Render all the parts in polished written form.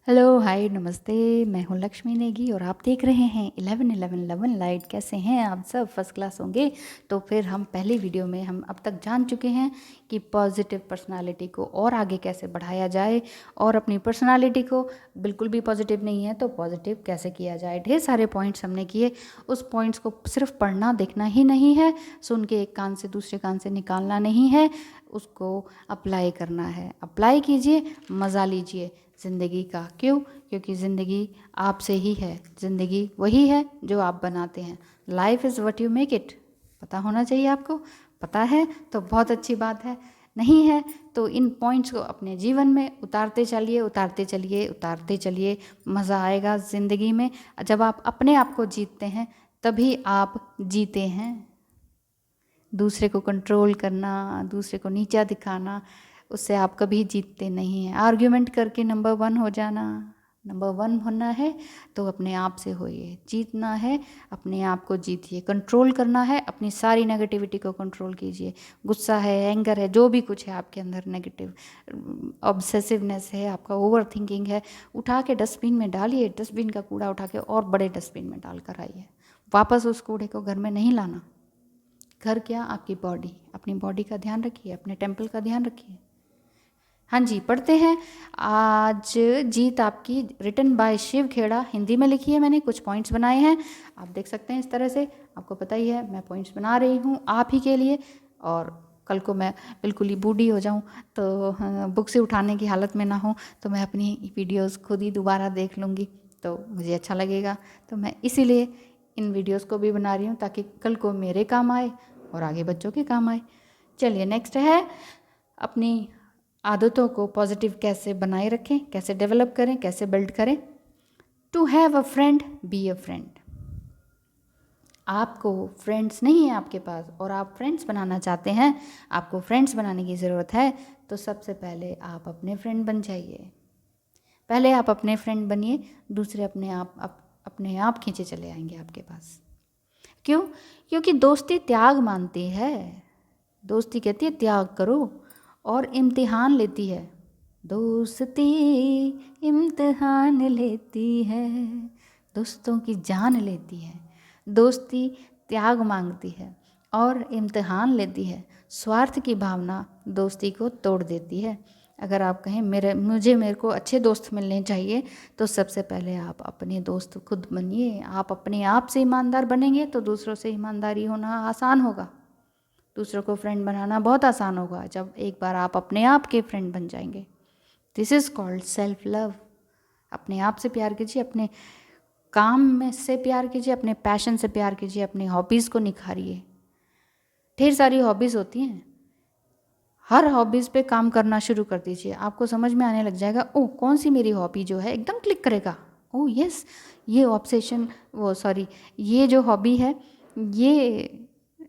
Hello, हाय, नमस्ते। मैं हूँ लक्ष्मी नेगी और आप देख रहे हैं 11 लाइट। कैसे हैं आप सब? फर्स्ट क्लास होंगे। तो फिर हम पहली वीडियो में हम अब तक जान चुके हैं कि पॉजिटिव पर्सनालिटी को और आगे कैसे बढ़ाया जाए, और अपनी पर्सनालिटी को बिल्कुल भी पॉजिटिव नहीं है तो पॉजिटिव कैसे किया जाए। ढेर सारे पॉइंट्स हमने किए। उस पॉइंट्स को सिर्फ पढ़ना देखना ही नहीं है, सुन के एक कान से दूसरे कान से निकालना नहीं है, उसको अप्लाई करना है। अप्लाई कीजिए, मज़ा लीजिए ज़िंदगी का। क्यों? क्योंकि ज़िंदगी आपसे ही है। ज़िंदगी वही है जो आप बनाते हैं। Life is what you make it. पता होना चाहिए आपको। पता है तो बहुत अच्छी बात है, नहीं है तो इन पॉइंट्स को अपने जीवन में उतारते चलिए, उतारते चलिए, उतारते चलिए। मज़ा आएगा ज़िंदगी में। जब आप अपने आप को जीतते हैं तभी आप जीते हैं। दूसरे को कंट्रोल करना, दूसरे को नीचा दिखाना, उससे आप कभी जीतते नहीं हैं। आर्ग्यूमेंट करके नंबर वन हो जाना, नंबर वन होना है तो अपने आप से होइए। जीतना है, अपने आप को जीतिए। कंट्रोल करना है, अपनी सारी नेगेटिविटी को कंट्रोल कीजिए। गुस्सा है, एंगर है, जो भी कुछ है आपके अंदर नेगेटिव, ऑब्सेसिवनेस है, आपका ओवर थिंकिंग है, उठा के डस्टबिन में डालिए। डस्टबिन का कूड़ा उठा के और बड़े डस्टबिन में डाल कर आइए। वापस उस कूड़े को घर में नहीं लाना। घर क्या, आपकी बॉडी। अपनी बॉडी का ध्यान रखिए, अपने टेम्पल का ध्यान रखिए। हाँ जी, पढ़ते हैं आज। जीत आपकी, रिटन बाय शिव खेड़ा, हिंदी में लिखी है। मैंने कुछ पॉइंट्स बनाए हैं, आप देख सकते हैं। इस तरह से आपको पता ही है मैं पॉइंट्स बना रही हूँ आप ही के लिए। और कल को मैं बिल्कुल ही बूढ़ी हो जाऊँ तो बुक से उठाने की हालत में ना हो, तो मैं अपनी वीडियोस खुद ही दोबारा देख लूँगी तो मुझे अच्छा लगेगा। तो मैं इसीलिए इन वीडियोस को भी बना रही हूँ ताकि कल को मेरे काम आए और आगे बच्चों के काम आए। चलिए, नेक्स्ट है अपनी आदतों को पॉजिटिव कैसे बनाए रखें, कैसे डेवलप करें, कैसे बिल्ड करें। To have a friend, be a friend. आपको फ्रेंड्स नहीं है आपके पास और आप फ्रेंड्स बनाना चाहते हैं, आपको फ्रेंड्स बनाने की ज़रूरत है, तो सबसे पहले आप अपने फ्रेंड बन जाइए। पहले आप अपने फ्रेंड बनिए, दूसरे अपने आप खींचे चले आएंगे आपके पास। क्यों? क्योंकि दोस्ती त्याग मानती है। दोस्ती कहती है त्याग करो, और इम्तिहान लेती है। दोस्ती इम्तिहान लेती है, दोस्तों की जान लेती है। दोस्ती त्याग मांगती है और इम्तिहान लेती है। स्वार्थ की भावना दोस्ती को तोड़ देती है। अगर आप कहें मेरे को अच्छे दोस्त मिलने चाहिए, तो सबसे पहले आप अपने दोस्त खुद बनिए। आप अपने आप से ईमानदार बनेंगे तो दूसरों से ईमानदारी होना आसान होगा। दूसरों को फ्रेंड बनाना बहुत आसान होगा जब एक बार आप अपने आप के फ्रेंड बन जाएंगे। This is called self love. अपने आप से प्यार कीजिए, अपने काम में से प्यार कीजिए, अपने पैशन से प्यार कीजिए, अपनी हॉबीज़ को निखारिए। ढेर सारी हॉबीज़ होती हैं, हर हॉबीज़ पे काम करना शुरू कर दीजिए। आपको समझ में आने लग जाएगा, ओह कौन सी मेरी हॉबी जो है एकदम क्लिक करेगा। ओह यस, ये ऑब्सेशन, वो सॉरी, ये जो हॉबी है, ये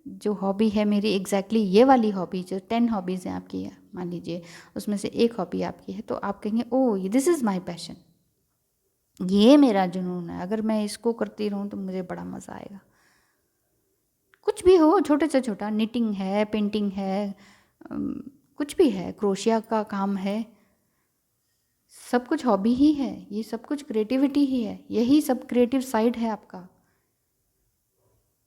जो हॉबी है मेरी, एग्जैक्टली ये वाली हॉबी, जो 10 हॉबीज़ हैं आपकी है, मान लीजिए उसमें से एक हॉबी आपकी है, तो आप कहेंगे oh this is my passion, ये मेरा जुनून है, अगर मैं इसको करती रहूँ तो मुझे बड़ा मज़ा आएगा। कुछ भी हो, छोटे से छोटा, निटिंग है, पेंटिंग है, कुछ भी है, क्रोशिया का काम है, सब कुछ हॉबी ही है। ये सब कुछ क्रिएटिविटी ही है। यही सब क्रिएटिव साइड है आपका,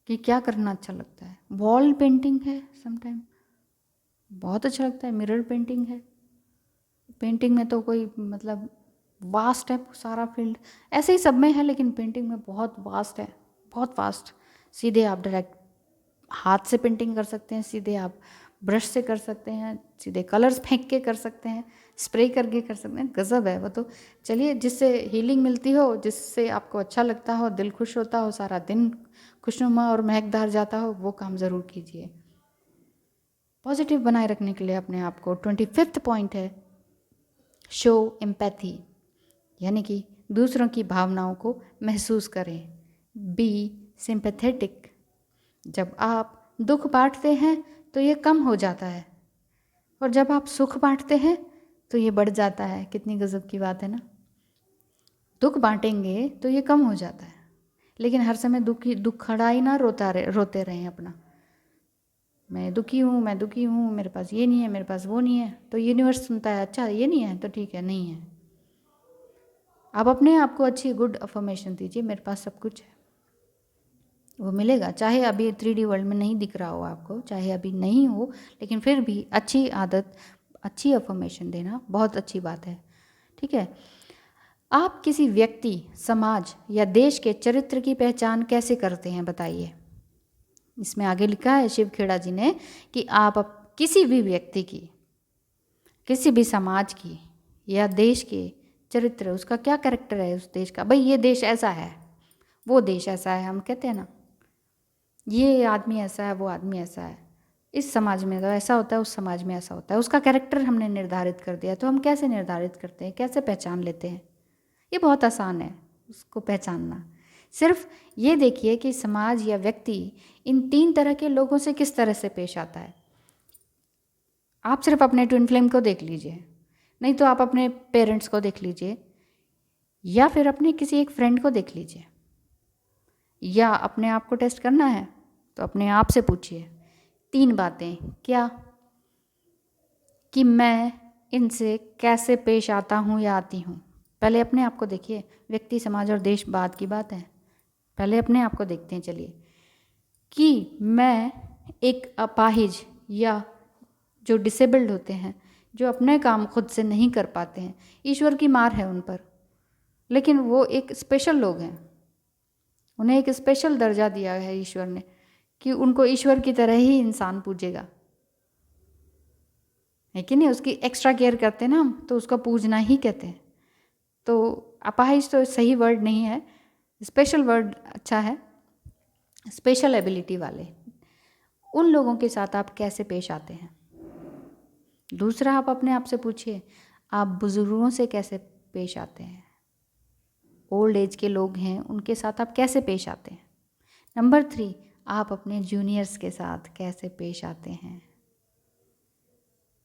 कि क्या करना अच्छा लगता है। वॉल पेंटिंग है, समटाइम बहुत अच्छा लगता है। मिरर पेंटिंग है। पेंटिंग में तो कोई मतलब वास्ट है सारा फील्ड, ऐसे ही सब में है, लेकिन पेंटिंग में बहुत वास्ट है, बहुत वास्ट। सीधे आप डायरेक्ट हाथ से पेंटिंग कर सकते हैं, सीधे आप ब्रश से कर सकते हैं, सीधे कलर्स फेंक के कर सकते हैं, स्प्रे करके कर सकते हैं। गज़ब है वो तो। चलिए, जिससे हीलिंग मिलती हो, जिससे आपको अच्छा लगता हो, दिल खुश होता हो, सारा दिन खुशनुमा और महकदार जाता हो, वो काम ज़रूर कीजिए। पॉजिटिव बनाए रखने के लिए अपने आप को 25वां पॉइंट है शो एम्पैथी, यानी कि दूसरों की भावनाओं को महसूस करें। Be sympathetic. जब आप दुख बांटते हैं तो ये कम हो जाता है, और जब आप सुख बांटते हैं तो ये बढ़ जाता है। कितनी गजब की बात है ना। दुख बांटेंगे तो ये कम हो जाता है, लेकिन हर समय दुख खड़ा ही ना रोते रहें अपना, मैं दुखी हूँ, मैं दुखी हूँ, मेरे पास ये नहीं है, मेरे पास वो नहीं है, तो यूनिवर्स सुनता है, अच्छा ये नहीं है तो ठीक है, नहीं है। आप अपने आप को अच्छी गुड अफर्मेशन दीजिए, मेरे पास सब कुछ है, वो मिलेगा। चाहे अभी 3D वर्ल्ड में नहीं दिख रहा हो आपको, चाहे अभी नहीं हो, लेकिन फिर भी अच्छी आदत, अच्छी अफर्मेशन देना बहुत अच्छी बात है। ठीक है। आप किसी व्यक्ति, समाज या देश के चरित्र की पहचान कैसे करते हैं बताइए। इसमें आगे लिखा है शिव खेड़ा जी ने कि आप किसी भी व्यक्ति की, किसी भी समाज की या देश के चरित्र, उसका क्या कैरेक्टर है उस देश का, भाई ये देश ऐसा है, वो देश ऐसा है, हम कहते हैं ना, ये आदमी ऐसा है, वो आदमी ऐसा है, इस समाज में तो ऐसा होता है, उस समाज में ऐसा होता है, उसका कैरेक्टर हमने निर्धारित कर दिया। तो हम कैसे निर्धारित करते हैं, कैसे पहचान लेते हैं? ये बहुत आसान है उसको पहचानना। सिर्फ ये देखिए कि समाज या व्यक्ति इन 3 तरह के लोगों से किस तरह से पेश आता है। आप सिर्फ अपने ट्विन फ्लेम को देख लीजिए, नहीं तो आप अपने पेरेंट्स को देख लीजिए, या फिर अपने किसी एक फ्रेंड को देख लीजिए, या अपने आप को टेस्ट करना है तो अपने आप से पूछिए 3 बातें, क्या कि मैं इनसे कैसे पेश आता हूँ या आती हूँ। पहले अपने आप को देखिए, व्यक्ति, समाज और देश बाद की बात है, पहले अपने आप को देखते हैं। चलिए, कि मैं एक अपाहिज या जो डिसेबल्ड होते हैं, जो अपने काम खुद से नहीं कर पाते हैं, ईश्वर की मार है उन पर, लेकिन वो एक स्पेशल लोग हैं, उन्हें एक स्पेशल दर्जा दिया है ईश्वर ने कि उनको ईश्वर की तरह ही इंसान पूजेगा, है कि नहीं। उसकी एक्स्ट्रा केयर करते हैं ना हम, तो उसको पूजना ही कहते हैं। तो अपाहिज तो सही वर्ड नहीं है, स्पेशल वर्ड अच्छा है। स्पेशल एबिलिटी वाले उन लोगों के साथ आप कैसे पेश आते हैं। दूसरा, आप अपने आप से पूछिए, आप बुजुर्गों से कैसे पेश आते हैं। ओल्ड एज के लोग हैं, उनके साथ आप कैसे पेश आते हैं। नंबर 3, आप अपने जूनियर्स के साथ कैसे पेश आते हैं,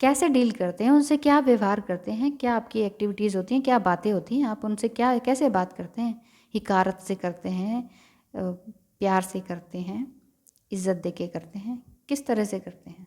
कैसे डील करते हैं, उनसे क्या व्यवहार करते हैं, क्या आपकी एक्टिविटीज़ होती हैं, क्या बातें होती हैं, आप उनसे क्या कैसे बात करते हैं। हिकारत से करते हैं, प्यार से करते हैं, इज़्ज़त दे के करते हैं, किस तरह से करते हैं।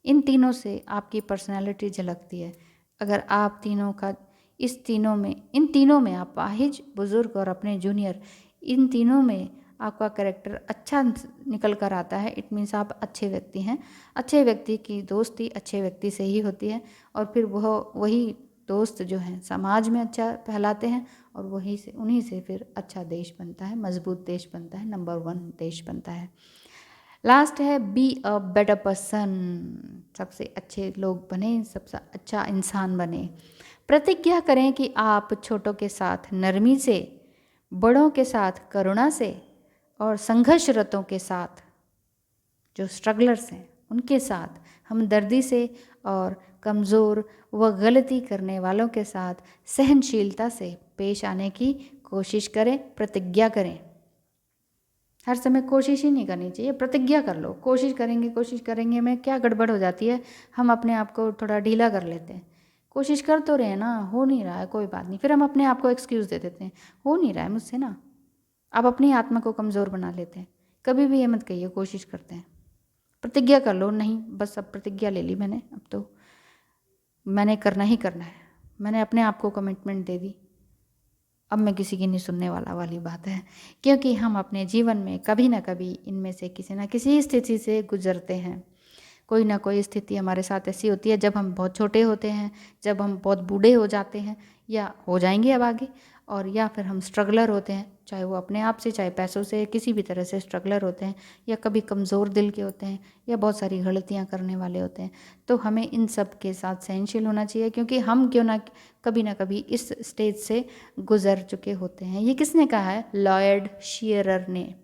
इन तीनों से आपकी पर्सनैलिटी झलकती है। अगर आप तीनों का इन तीनों में आप अपाहिज, बुज़ुर्ग और अपने जूनियर, इन तीनों में आपका कैरेक्टर अच्छा निकल कर आता है, इट मीन्स आप अच्छे व्यक्ति हैं। अच्छे व्यक्ति की दोस्ती अच्छे व्यक्ति से ही होती है, और फिर वही दोस्त जो हैं समाज में अच्छा कहलाते हैं, और उन्हीं से फिर अच्छा देश बनता है, मजबूत देश बनता है, नंबर 1 देश बनता है। लास्ट है बी अ बेटर पर्सन, सबसे अच्छे लोग बने, सबसे अच्छा इंसान बने। प्रतिज्ञा करें कि आप छोटों के साथ नरमी से, बड़ों के साथ करुणा से, और संघर्षरतों के साथ, जो स्ट्रगलर्स हैं उनके साथ हमदर्दी से, और कमज़ोर व गलती करने वालों के साथ सहनशीलता से पेश आने की कोशिश करें। प्रतिज्ञा करें, हर समय कोशिश ही नहीं करनी चाहिए, प्रतिज्ञा कर लो। कोशिश करेंगे में क्या गड़बड़ हो जाती है, हम अपने आप को थोड़ा ढीला कर लेते हैं। कोशिश कर तो रहे हैं ना, हो नहीं रहा है, कोई बात नहीं, फिर हम अपने आप को एक्सक्यूज़ दे देते हैं, हो नहीं रहा है मुझसे ना। आप अपनी आत्मा को कमज़ोर बना लेते हैं। कभी भी ये मत कहिए कोशिश करते हैं, प्रतिज्ञा कर लो, नहीं बस अब प्रतिज्ञा ले ली मैंने, अब तो मैंने करना ही करना है, मैंने अपने आप को कमिटमेंट दे दी, अब मैं किसी की नहीं सुनने वाली बात है। क्योंकि हम अपने जीवन में कभी ना कभी इनमें से किसी न किसी स्थिति से गुजरते हैं। कोई ना कोई स्थिति हमारे साथ ऐसी होती है जब हम बहुत छोटे होते हैं, जब हम बहुत बूढ़े हो जाते हैं या हो जाएंगे अब आगे, और या फिर हम स्ट्रगलर होते हैं, चाहे वो अपने आप से, चाहे पैसों से, किसी भी तरह से स्ट्रगलर होते हैं, या कभी कमज़ोर दिल के होते हैं, या बहुत सारी गलतियां करने वाले होते हैं। तो हमें इन सब के साथ सहनशील होना चाहिए, क्योंकि हम क्यों ना कभी इस स्टेज से गुजर चुके होते हैं। ये किसने कहा है? लॉयड शीरर ने।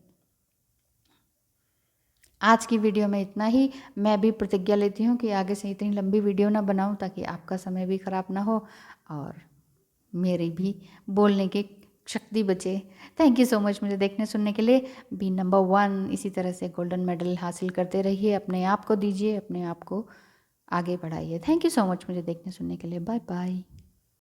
आज की वीडियो में इतना ही। मैं भी प्रतिज्ञा लेती हूँ कि आगे से इतनी लंबी वीडियो ना बनाऊँ, ताकि आपका समय भी ख़राब ना हो और मेरी भी बोलने की शक्ति बचे। थैंक यू सो मच मुझे देखने सुनने के लिए। बी नंबर 1, इसी तरह से गोल्डन मेडल हासिल करते रहिए, अपने आप को दीजिए, अपने आप को आगे बढ़ाइए। थैंक यू सो मच मुझे देखने सुनने के लिए। Bye bye.